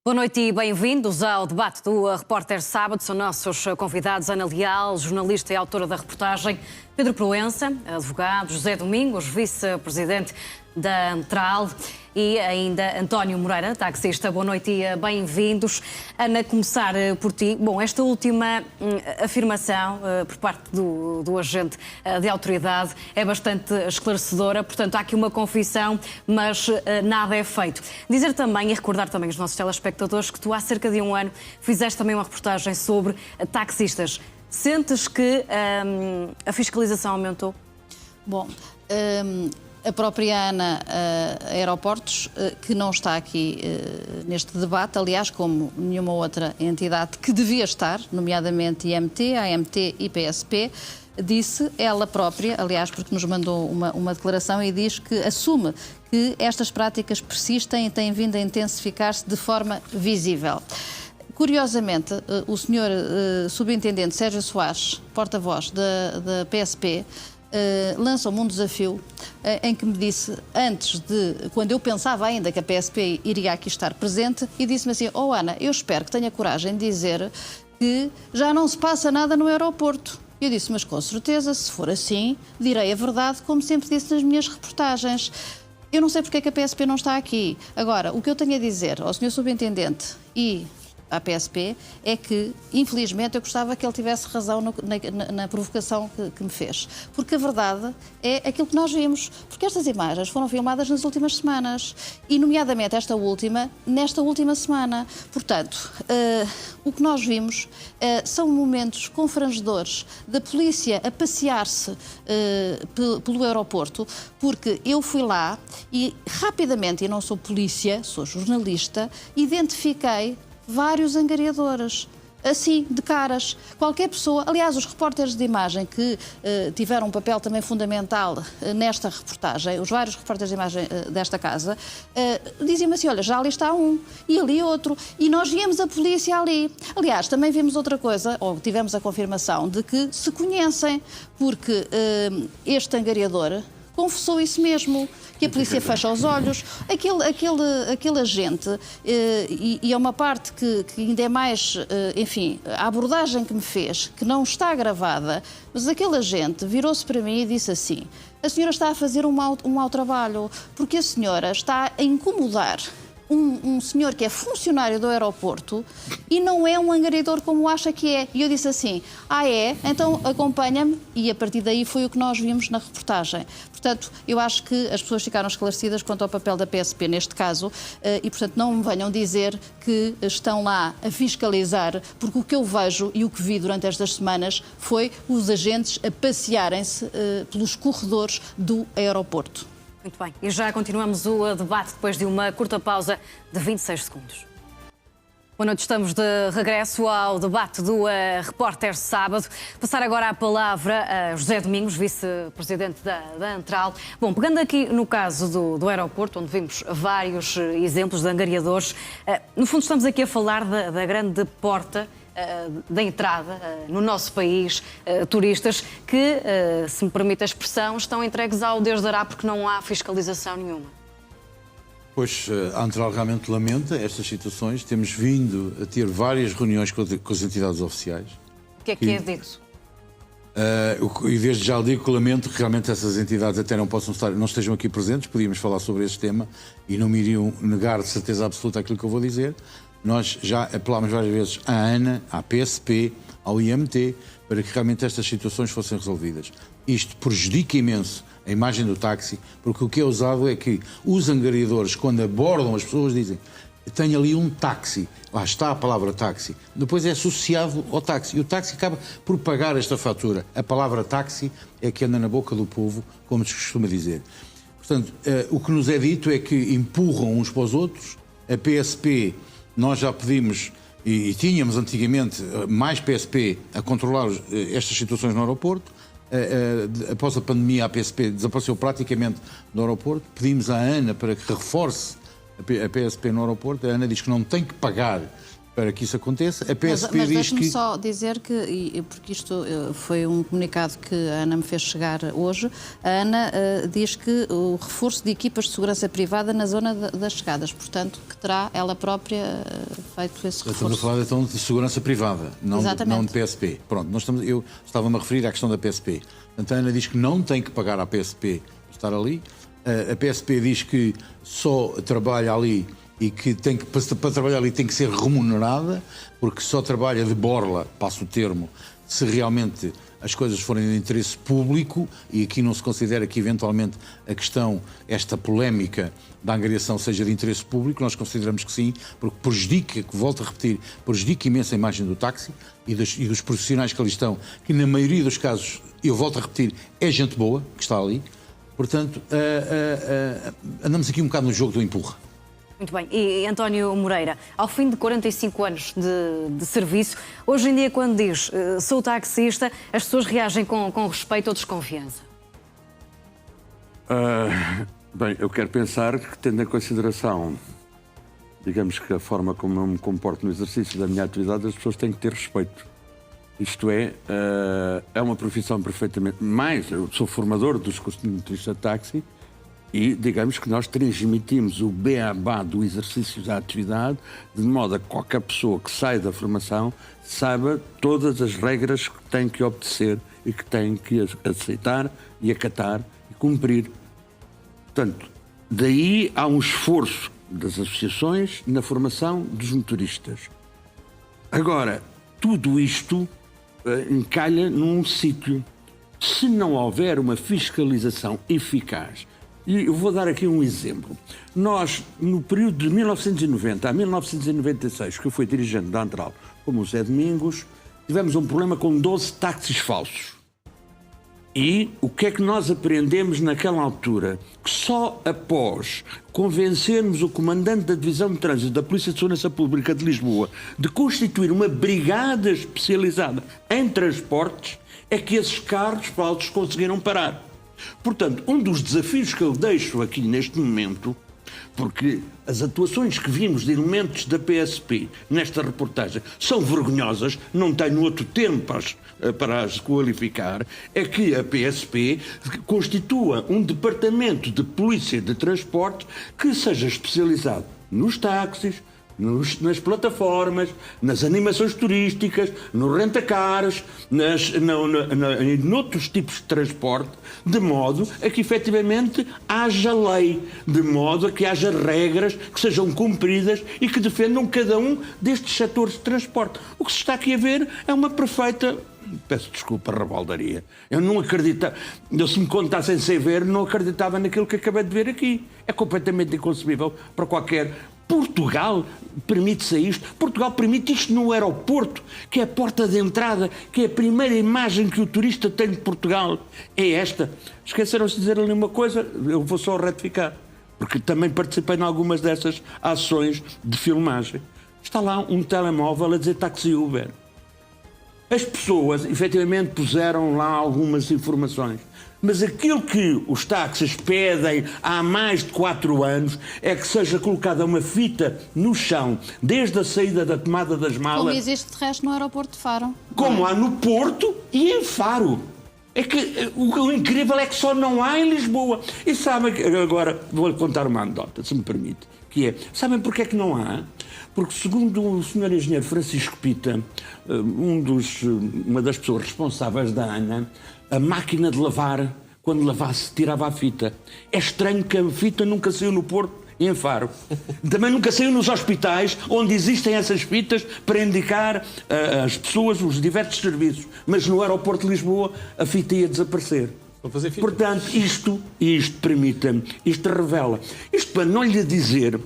Boa noite e bem-vindos ao debate do Repórter Sábado. São nossos convidados Ana Leal, jornalista e autora da reportagem, Pedro Proença, advogado, José Domingos, vice-presidente da Antral e ainda António Moreira, taxista. Boa noite e bem-vindos. Ana, começar por ti. Bom, esta última afirmação por parte do agente de autoridade é bastante esclarecedora. Portanto, há aqui uma confissão, mas nada é feito. Dizer também e recordar também aos nossos telespectadores que tu há cerca de um ano fizeste também uma reportagem sobre taxistas. Sentes que a fiscalização aumentou? Bom, a própria Ana Aeroportos, que não está aqui neste debate, aliás, como nenhuma outra entidade que devia estar, nomeadamente IMT, AMT e PSP, disse ela própria, aliás, porque nos mandou uma declaração e diz que assume que estas práticas persistem e têm vindo a intensificar-se de forma visível. Curiosamente, o senhor subintendente Sérgio Soares, porta-voz da PSP, lançou-me um desafio em que me disse, quando eu pensava ainda que a PSP iria aqui estar presente, e disse-me assim: Ana, eu espero que tenha coragem de dizer que já não se passa nada no aeroporto. Eu disse: mas com certeza, se for assim, direi a verdade, como sempre disse nas minhas reportagens. Eu não sei porque é que a PSP não está aqui. Agora, o que eu tenho a dizer ao senhor subintendente e à PSP é que, infelizmente, eu gostava que ele tivesse razão na provocação que me fez. Porque a verdade é aquilo que nós vimos. Porque estas imagens foram filmadas nas últimas semanas. E, nomeadamente, nesta última semana. Portanto, o que nós vimos são momentos confrangedores da polícia a passear-se pelo aeroporto, porque eu fui lá e, rapidamente, eu não sou polícia, sou jornalista, identifiquei vários angariadores, assim, de caras. Qualquer pessoa, aliás, os repórteres de imagem que tiveram um papel também fundamental nesta reportagem, os vários repórteres de imagem desta casa, diziam-me assim: olha, já ali está um, e ali outro, e nós víamos a polícia ali. Aliás, também vimos outra coisa, ou tivemos a confirmação de que se conhecem, porque este angariador confessou isso mesmo, que a polícia fecha os olhos. Aquele agente, e é uma parte que ainda é mais, enfim, a abordagem que me fez, que não está gravada, mas aquele agente virou-se para mim e disse assim: a senhora está a fazer um mau trabalho, porque a senhora está a incomodar um senhor que é funcionário do aeroporto e não é um angariador como acha que é. E eu disse assim: é? Então acompanha-me. E a partir daí foi o que nós vimos na reportagem. Portanto, eu acho que as pessoas ficaram esclarecidas quanto ao papel da PSP neste caso e, portanto, não me venham dizer que estão lá a fiscalizar, porque o que eu vejo e o que vi durante estas semanas foi os agentes a passearem-se pelos corredores do aeroporto. Muito bem. E já continuamos o debate depois de uma curta pausa de 26 segundos. Boa noite, estamos de regresso ao debate do Repórter Sábado. Passar agora a palavra a José Domingos, vice-presidente da Antral. Bom, pegando aqui no caso do aeroporto, onde vimos vários exemplos de angariadores, no fundo estamos aqui a falar da grande porta da entrada no nosso país, turistas que, se me permite a expressão, estão entregues ao Deus dará porque não há fiscalização nenhuma. Pois, a Antral realmente lamenta estas situações. Temos vindo a ter várias reuniões com as entidades oficiais. O que é dito? E desde já digo que lamento que realmente essas entidades até não estejam aqui presentes. Podíamos falar sobre este tema e não me iriam negar de certeza absoluta aquilo que eu vou dizer. Nós já apelámos várias vezes à ANA, à PSP, ao IMT, para que realmente estas situações fossem resolvidas. Isto prejudica imenso a imagem do táxi, porque o que é usado é que os angariadores, quando abordam as pessoas, dizem: tenho ali um táxi, lá está a palavra táxi, depois é associado ao táxi, e o táxi acaba por pagar esta fatura. A palavra táxi é que anda na boca do povo, como se costuma dizer. Portanto, o que nos é dito é que empurram uns para os outros. A PSP, nós já pedimos, e tínhamos antigamente mais PSP a controlar estas situações no aeroporto. Após a pandemia, a PSP desapareceu praticamente do aeroporto. Pedimos à ANA para que reforce a PSP no aeroporto. A ANA diz que não tem que pagar para que isso aconteça. A PSP mas diz deixe-me que... só dizer que, porque isto foi um comunicado que a ANA me fez chegar hoje, a ANA diz que o reforço de equipas de segurança privada na zona das chegadas, portanto, que terá ela própria feito esse reforço. Estamos a falar então de segurança privada, não de PSP. Pronto, eu estava-me a referir à questão da PSP. Portanto, a ANA diz que não tem que pagar à PSP por estar ali. A PSP diz que só trabalha ali e que para trabalhar ali tem que ser remunerada, porque só trabalha de borla, passo o termo, se realmente as coisas forem de interesse público, e aqui não se considera que eventualmente a questão, esta polémica da angariação seja de interesse público. Nós consideramos que sim, porque prejudica, volto a repetir, prejudica imenso a imagem do táxi e dos profissionais que ali estão, que na maioria dos casos, eu volto a repetir, é gente boa que está ali. Portanto, andamos aqui um bocado no jogo do empurra. Muito bem. E António Moreira, ao fim de 45 anos de serviço, hoje em dia, quando diz sou taxista, as pessoas reagem com respeito ou desconfiança? Bem, eu quero pensar que, tendo em consideração, digamos que a forma como eu me comporto no exercício da minha atividade, as pessoas têm que ter respeito. Isto é uma profissão perfeitamente... Mais, eu sou formador dos motoristas de táxi, e digamos que nós transmitimos o beabá do exercício da atividade de modo a que qualquer pessoa que sai da formação saiba todas as regras que tem que obedecer e que tem que aceitar e acatar e cumprir. Portanto, daí há um esforço das associações na formação dos motoristas. Agora, tudo isto encalha num sítio. Se não houver uma fiscalização eficaz, e eu vou dar aqui um exemplo. Nós, no período de 1990 a 1996, que eu fui dirigente da Antral como o Zé Domingos, tivemos um problema com 12 táxis falsos. E o que é que nós aprendemos naquela altura? Que só após convencermos o comandante da Divisão de Trânsito da Polícia de Segurança Pública de Lisboa de constituir uma brigada especializada em transportes é que esses carros falsos conseguiram parar. Portanto, um dos desafios que eu deixo aqui neste momento, porque as atuações que vimos de elementos da PSP nesta reportagem são vergonhosas, não tenho outro termo para as qualificar, é que a PSP constitua um departamento de polícia de transporte que seja especializado nos táxis, nas plataformas, nas animações turísticas, nos rentacars, noutros tipos de transporte, de modo a que efetivamente haja lei, de modo a que haja regras que sejam cumpridas e que defendam cada um destes setores de transporte. O que se está aqui a ver é uma perfeita... Peço desculpa, rabaldaria. Eu não acreditava... Se me contassem sem ver, não acreditava naquilo que acabei de ver aqui. É completamente inconcebível para qualquer... Portugal permite-se isto. Portugal permite isto no aeroporto, que é a porta de entrada, que é a primeira imagem que o turista tem de Portugal. É esta. Esqueceram-se de dizer ali uma coisa, eu vou só retificar, porque também participei em algumas dessas ações de filmagem. Está lá um telemóvel a dizer táxi Uber. As pessoas, efetivamente, puseram lá algumas informações. Mas aquilo que os táxis pedem há mais de 4 anos é que seja colocada uma fita no chão, desde a saída da tomada das malas... Como existe de resto no aeroporto de Faro. Como há no Porto e em Faro. É que o incrível é que só não há em Lisboa. E sabem, agora vou-lhe contar uma anedota, se me permite, que é, sabem porque é que não há? Porque, segundo o Sr. Engenheiro Francisco Pita, uma das pessoas responsáveis da ANA, a máquina de lavar, quando lavasse, tirava a fita. É estranho que a fita nunca saiu no Porto e em Faro. Também nunca saiu nos hospitais, onde existem essas fitas para indicar às pessoas os diversos serviços. Mas no aeroporto de Lisboa, a fita ia desaparecer. Portanto, isto permite-me, isto revela. Isto para não lhe dizer,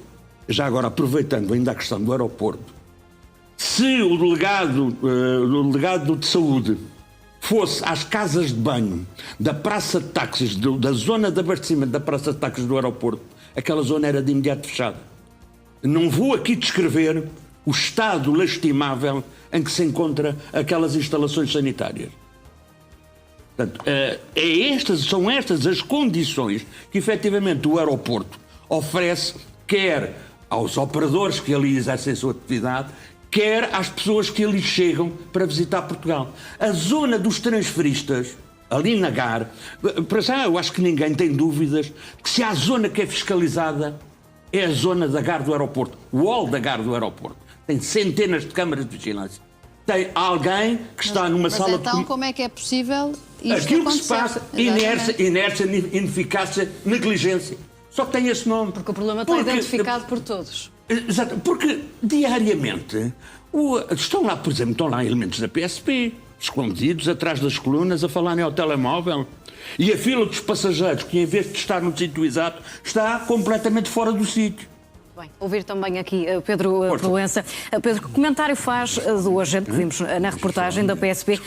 já agora aproveitando ainda a questão do aeroporto, se o delegado de saúde fosse às casas de banho da praça de táxis, da zona de abastecimento da praça de táxis do aeroporto, aquela zona era de imediato fechada. Não vou aqui descrever o estado lastimável em que se encontra aquelas instalações sanitárias. Portanto, são estas as condições que efetivamente o aeroporto oferece, quer aos operadores que ali exercem a sua atividade, quer às pessoas que ali chegam para visitar Portugal. A zona dos transferistas, ali na GAR, para já eu acho que ninguém tem dúvidas que se há zona que é fiscalizada é a zona da GAR do aeroporto, o hall da GAR do aeroporto. Tem centenas de câmaras de vigilância. Tem alguém que está numa sala então, como é que é possível isto aquilo que acontecer? se passa, Exatamente. inércia, ineficácia, negligência. Só que tem esse nome. Porque o problema está identificado por todos. Exato, porque diariamente estão lá elementos da PSP, escondidos atrás das colunas a falarem ao telemóvel. E a fila dos passageiros, que em vez de estar no sítio exato, está completamente fora do sítio. Bem, ouvir também aqui Pedro Proença. Pedro, que comentário faz do agente que vimos na reportagem da PSP,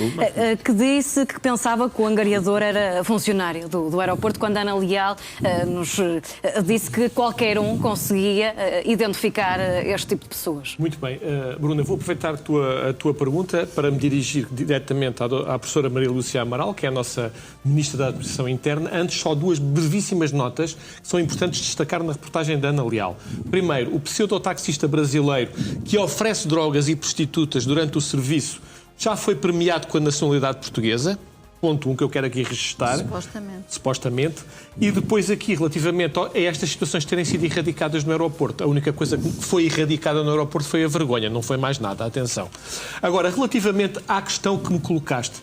que disse que pensava que o angariador era funcionário do aeroporto, quando a Ana Leal nos disse que qualquer um conseguia identificar este tipo de pessoas? Muito bem. Bruna, vou aproveitar a tua pergunta para me dirigir diretamente à professora Maria Lúcia Amaral, que é a nossa Ministra da Administração Interna. Antes, só duas brevíssimas notas que são importantes destacar na reportagem da Ana Leal. Primeiro, o pseudotaxista brasileiro que oferece drogas e prostitutas durante o serviço já foi premiado com a nacionalidade portuguesa. Ponto 1 que eu quero aqui registar. Supostamente. E depois aqui, relativamente a estas situações terem sido erradicadas no aeroporto, a única coisa que foi erradicada no aeroporto foi a vergonha, não foi mais nada, atenção. Agora, relativamente à questão que me colocaste,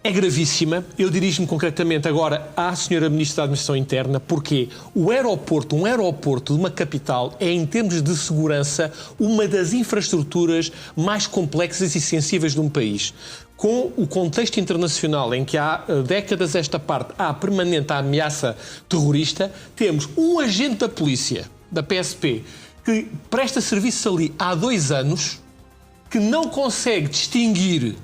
é gravíssima. Eu dirijo-me concretamente agora à Sra. Ministra da Administração Interna, porque um aeroporto de uma capital é, em termos de segurança, uma das infraestruturas mais complexas e sensíveis de um país. Com o contexto internacional em que há décadas esta parte há permanente a ameaça terrorista, temos um agente da polícia, da PSP, que presta serviço ali há 2 anos, que não consegue distinguir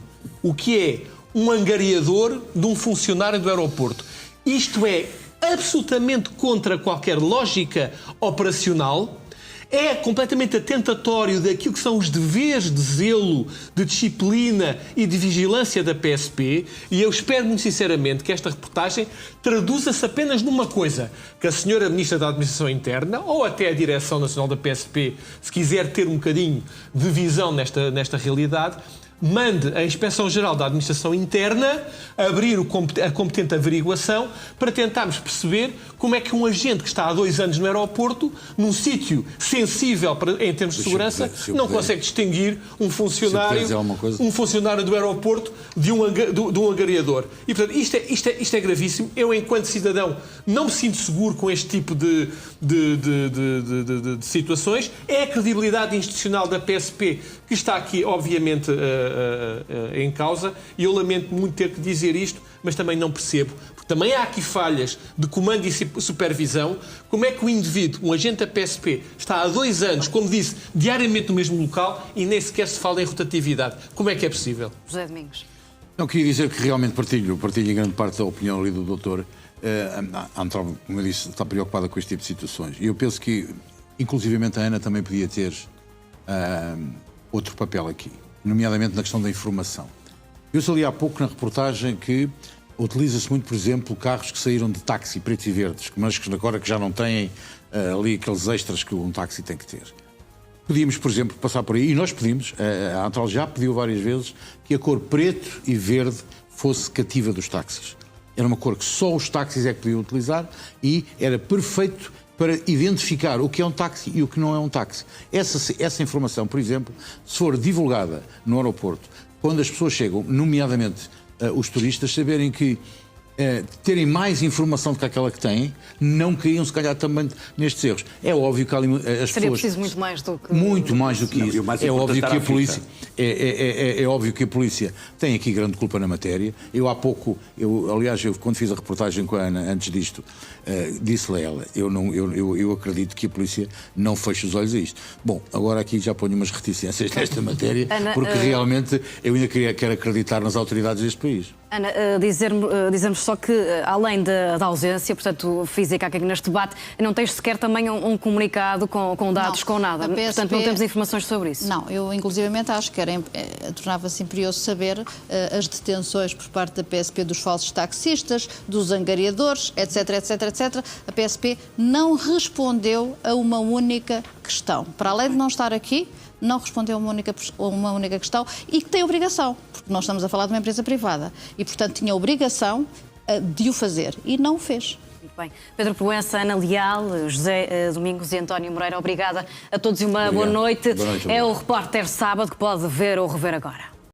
o que é um angariador de um funcionário do aeroporto. Isto é absolutamente contra qualquer lógica operacional, é completamente atentatório daquilo que são os deveres de zelo, de disciplina e de vigilância da PSP, e eu espero muito sinceramente que esta reportagem traduza-se apenas numa coisa, que a senhora Ministra da Administração Interna, ou até a Direção Nacional da PSP, se quiser ter um bocadinho de visão nesta realidade, mande a Inspeção-Geral da Administração Interna abrir a competente averiguação para tentarmos perceber como é que um agente que está há 2 anos no aeroporto, num sítio sensível em termos de segurança, não consegue distinguir um funcionário do aeroporto de um angariador. E, portanto, isto é gravíssimo. Eu, enquanto cidadão, não me sinto seguro com este tipo de situações. É a credibilidade institucional da PSP que está aqui, obviamente, em causa, e eu lamento muito ter que dizer isto, mas também não percebo, porque também há aqui falhas de comando e supervisão. Como é que o indivíduo, um agente da PSP, está há 2 anos, como disse, diariamente no mesmo local e nem sequer se fala em rotatividade? Como é que é possível? José Domingos. Não, queria dizer que realmente partilho em grande parte da opinião ali do doutor. A Antral, como eu disse, está preocupada com este tipo de situações. E eu penso que, inclusivamente, a Ana também podia ter outro papel aqui, nomeadamente na questão da informação. Eu li há pouco na reportagem que utiliza-se muito, por exemplo, carros que saíram de táxi pretos e verdes, mas que agora que já não têm ali aqueles extras que um táxi tem que ter. Podíamos, por exemplo, passar por aí, e nós pedimos, a Antral já pediu várias vezes, que a cor preto e verde fosse cativa dos táxis. Era uma cor que só os táxis é que podiam utilizar e era perfeito para identificar o que é um táxi e o que não é um táxi. Essa informação, por exemplo, se for divulgada no aeroporto, quando as pessoas chegam, nomeadamente os turistas, saberem que terem mais informação do que aquela que têm, não caíam, se calhar, também nestes erros. É óbvio que as pessoas... Seria preciso muito mais do que... Muito mais do que isso. É óbvio que a polícia... É óbvio que a polícia tem aqui grande culpa na matéria. Aliás, quando fiz a reportagem com a Ana, antes disto, disse-lhe a ela, eu acredito que a polícia não feche os olhos a isto. Bom, agora aqui já ponho umas reticências nesta matéria, porque realmente eu ainda quero acreditar nas autoridades deste país. Ana, dizermos só que, além da ausência, portanto, física aqui neste debate, não tens sequer também um comunicado com dados, com nada. Portanto, não temos informações sobre isso. Não, eu inclusivamente acho que que tornava-se imperioso saber as detenções por parte da PSP dos falsos taxistas, dos angariadores, etc, etc, etc. A PSP não respondeu a uma única questão. Para além de não estar aqui, não respondeu a uma única questão e que tem obrigação, porque nós estamos a falar de uma empresa privada e, portanto, tinha obrigação de o fazer e não o fez. Muito bem. Pedro Proença, Ana Leal, José Domingos e António Moreira, obrigada a todos e uma boa noite. Boa noite. É o Repórter Sábado que pode ver ou rever agora.